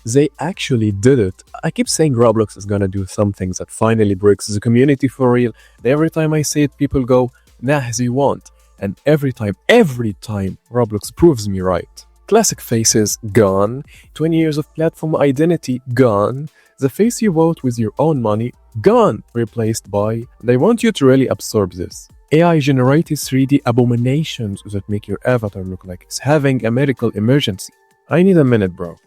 They actually did it. I keep saying Roblox is gonna do some things that finally breaks the community for real. And every time I say it, people go, nah, they won't. And every time, Roblox proves me right. Classic faces, gone. 20 years of platform identity, gone. The face you vote with your own money, gone. Replaced by, and I want you to really absorb this. AI-generated 3D abominations that make your avatar look like it's having a medical emergency. I need a minute, bro.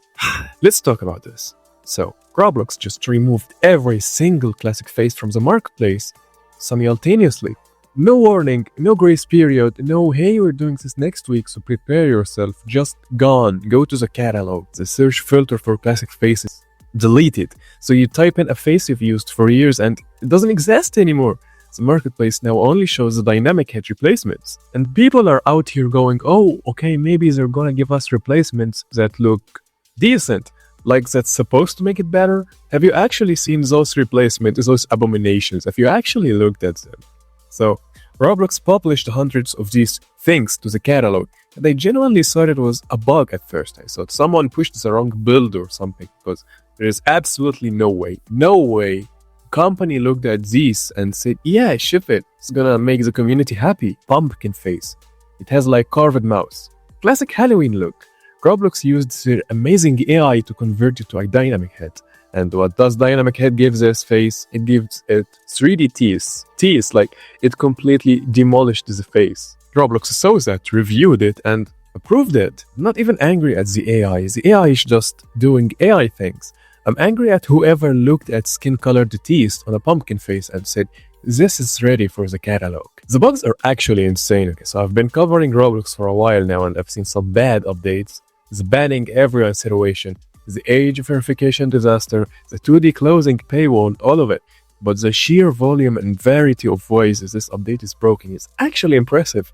Let's talk about this. So, Roblox just removed every single classic face from the marketplace simultaneously. No warning, no grace period, no hey, we're doing this next week, so prepare yourself. Just gone. Go to the catalog. The search filter for classic faces deleted. So you type in a face you've used for years and it doesn't exist anymore. The marketplace now only shows the dynamic head replacements. And people are out here going, oh, okay, maybe they're gonna give us replacements that look decent. Like that's supposed to make it better? Have you actually seen those replacements, those abominations? Have you actually looked at them? So, Roblox published hundreds of these things to the catalog, and I genuinely thought it was a bug at first. I thought someone pushed the wrong build or something, because there is absolutely no way company looked at these and said, yeah, ship it. It's gonna make the community happy. Pumpkin face. It has like carved mouse. Classic Halloween look. Roblox used their amazing AI to convert it to a dynamic head. And what does dynamic head give this face? It gives it 3D teeth. Teeth, like it completely demolished the face. Roblox saw that, reviewed it, and approved it. I'm not even angry at the AI. The AI is just doing AI things. I'm angry at whoever looked at skin-colored teeth on a pumpkin face and said, this is ready for the catalog. The bugs are actually insane. Okay, so I've been covering Roblox for a while now and I've seen some bad updates. The banning everyone situation, the age verification disaster, the 2D closing paywall, all of it. But the sheer volume and variety of ways this update is broken is actually impressive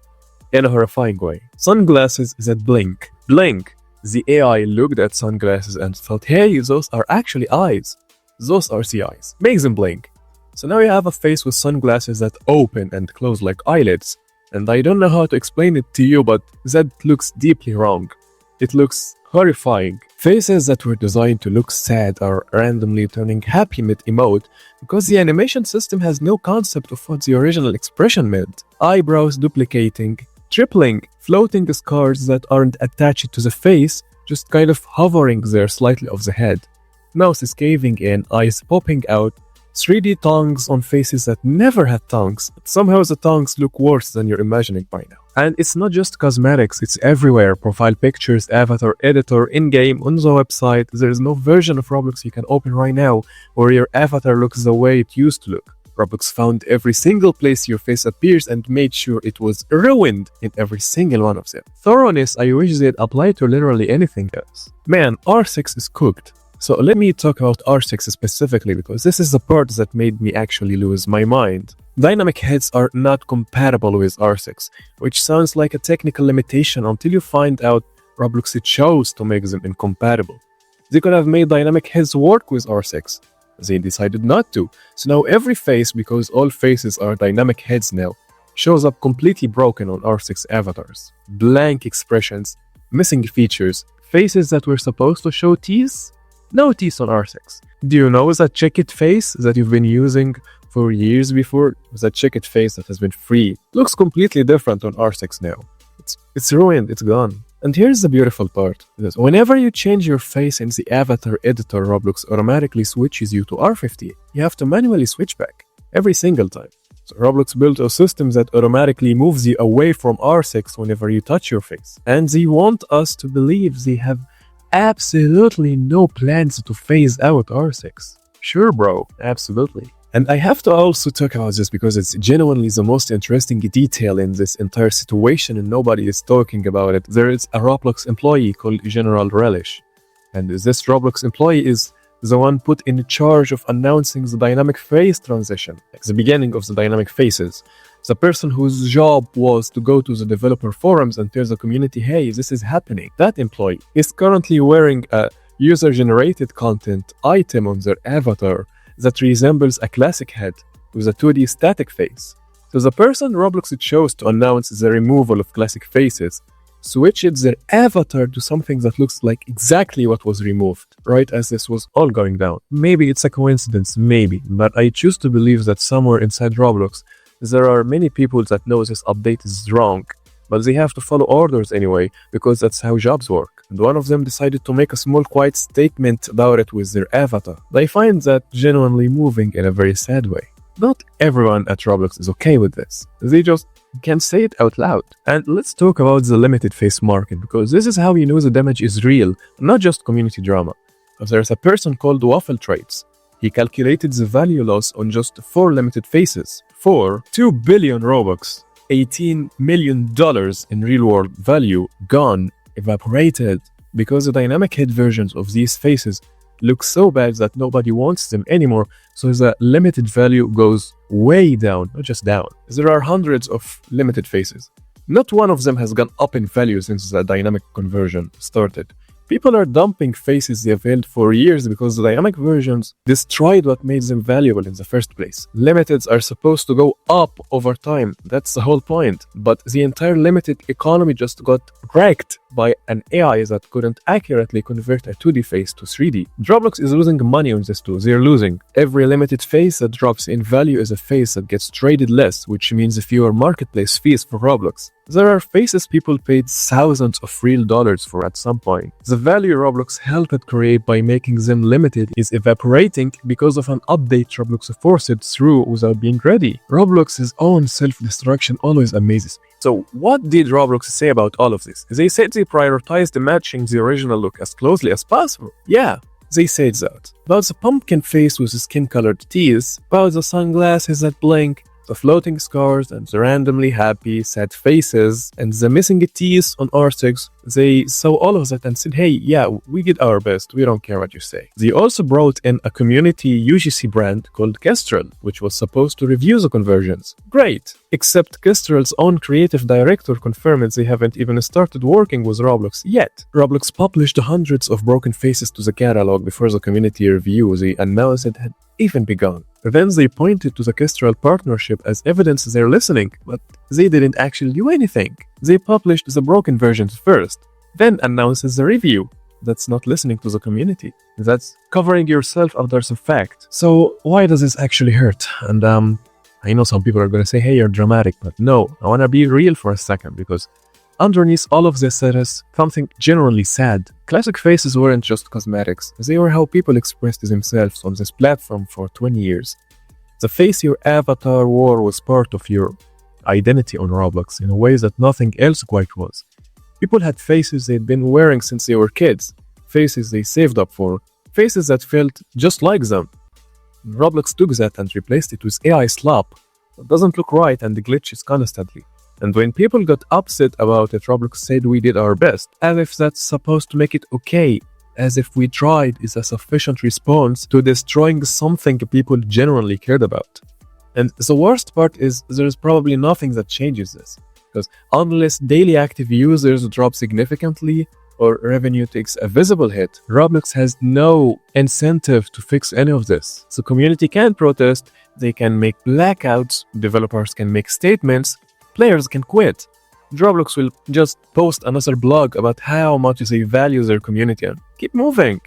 in a horrifying way. Sunglasses that blink. Blink. The AI looked at sunglasses and thought, hey, those are actually eyes. Those are the eyes. Makes them blink. So now you have a face with sunglasses that open and close like eyelids. And I don't know how to explain it to you, but that looks deeply wrong. It looks horrifying. Faces that were designed to look sad are randomly turning happy mid-emote because the animation system has no concept of what the original expression meant. Eyebrows duplicating, tripling, floating scars that aren't attached to the face, just kind of hovering there slightly off the head. Mouths caving in, eyes popping out, 3D tongues on faces that never had tongues, but somehow the tongues look worse than you're imagining by now. And it's not just cosmetics, it's everywhere. Profile pictures, avatar editor, in-game, on the website. There is no version of Roblox you can open right now where your avatar looks the way it used to look. Roblox found every single place your face appears and made sure it was ruined in every single one of them. Thoroughness, I wish they'd apply to literally anything else. Man, R6 is cooked. So let me talk about R6 specifically because this is the part that made me actually lose my mind. Dynamic heads are not compatible with R6, which sounds like a technical limitation until you find out Roblox chose to make them incompatible. They could have made dynamic heads work with R6. They decided not to. So now every face, because all faces are dynamic heads now, shows up completely broken on R6 avatars. Blank expressions, missing features, faces that were supposed to show teeth. No teeth on R6. Do you know that check-it face that you've been using for years before? That check-it face that has been free looks completely different on R6 now. It's ruined, it's gone. And here's the beautiful part. Because whenever you change your face in the avatar editor, Roblox automatically switches you to R50. You have to manually switch back every single time. So Roblox built a system that automatically moves you away from R6 whenever you touch your face. And they want us to believe they have absolutely no plans to phase out R6. Sure, bro, absolutely. And I have to also talk about this because it's genuinely the most interesting detail in this entire situation and nobody is talking about it. There is a Roblox employee called General Relish. And this Roblox employee is the one put in charge of announcing the dynamic face transition, like the beginning of the dynamic faces. The person whose job was to go to the developer forums and tell the community, hey, this is happening. That employee is currently wearing a user-generated content item on their avatar that resembles a classic head with a 2D static face. So the person Roblox chose to announce the removal of classic faces switched their avatar to something that looks like exactly what was removed, right as this was all going down. Maybe it's a coincidence, maybe, but I choose to believe that somewhere inside Roblox, there are many people that know this update is wrong, but they have to follow orders anyway, because that's how jobs work. And one of them decided to make a small quiet statement about it with their avatar. I find that genuinely moving in a very sad way. Not everyone at Roblox is okay with this. They just can't say it out loud. And let's talk about the limited face market, because this is how you know the damage is real, not just community drama. Because there's a person called Waffle Trades. He calculated the value loss on just 4 limited faces for 2 billion Robux, $18 million in real-world value gone, evaporated, because the dynamic head versions of these faces look so bad that nobody wants them anymore, so the limited value goes way down, not just down. There are hundreds of limited faces. Not one of them has gone up in value since the dynamic conversion started. People are dumping faces they've held for years because the dynamic versions destroyed what made them valuable in the first place. Limiteds are supposed to go up over time, that's the whole point. But the entire limited economy just got wrecked by an AI that couldn't accurately convert a 2D face to 3D. Roblox is losing money on this too, they're losing. Every limited face that drops in value is a face that gets traded less, which means fewer marketplace fees for Roblox. There are faces people paid thousands of real dollars for at some point. The value Roblox helped create by making them limited is evaporating because of an update Roblox forced it through without being ready. Roblox's own self-destruction always amazes me. So what did Roblox say about all of this? They said they prioritized matching the original look as closely as possible. Yeah, they said that. About the pumpkin face with the skin-colored teeth, about the sunglasses that blink, the floating scars and the randomly happy, sad faces, and the missing teeth on R6, they saw all of that and said, hey, yeah, we did our best, we don't care what you say. They also brought in a community UGC brand called Kestrel, which was supposed to review the conversions. Great! Except Kestrel's own creative director confirmed they haven't even started working with Roblox yet. Roblox published hundreds of broken faces to the catalog before the community review they announced it had even begun. Then they pointed to the Kestrel partnership as evidence they're listening, but they didn't actually do anything. They published the broken versions first, then announced the review. That's not listening to the community. That's covering yourself under the fact. So why does this actually hurt? And I know some people are going to say, hey, you're dramatic, but no, I want to be real for a second, because underneath all of this there is something genuinely sad. Classic faces weren't just cosmetics, they were how people expressed themselves on this platform for 20 years. The face your avatar wore was part of your identity on Roblox in ways that nothing else quite was. People had faces they'd been wearing since they were kids, faces they saved up for, faces that felt just like them. Roblox took that and replaced it with AI slop that doesn't look right and glitches constantly. And when people got upset about it, Roblox said we did our best, as if that's supposed to make it okay, as if we tried is a sufficient response to destroying something people genuinely cared about. And the worst part is there's probably nothing that changes this, because unless daily active users drop significantly or revenue takes a visible hit, Roblox has no incentive to fix any of this. The community can protest, they can make blackouts, developers can make statements, players can quit. Roblox will just post another blog about how much they value their community and keep moving.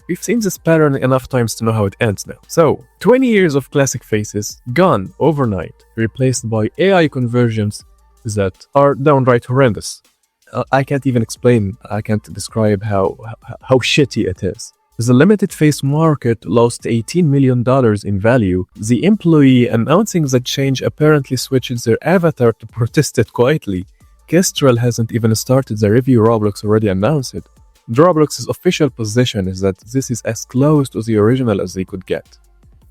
We've seen this pattern enough times to know how it ends now. So, 20 years of classic faces gone overnight, replaced by AI conversions that are downright horrendous. I can't even explain, I can't describe how shitty it is. The limited face market lost $18 million in value. The employee announcing the change apparently switched their avatar to protest it quietly. Kestrel hasn't even started the review Roblox already announced it. Roblox's official position is that this is as close to the original as they could get.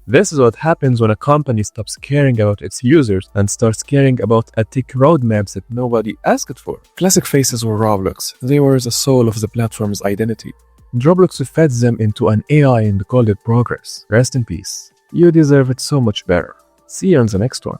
This is what happens when a company stops caring about its users and starts caring about a tech roadmaps that nobody asked for. Classic faces were Roblox. They were the soul of the platform's identity. Roblox fed them into an AI and called it progress. Rest in peace. You deserve it so much better. See you on the next one.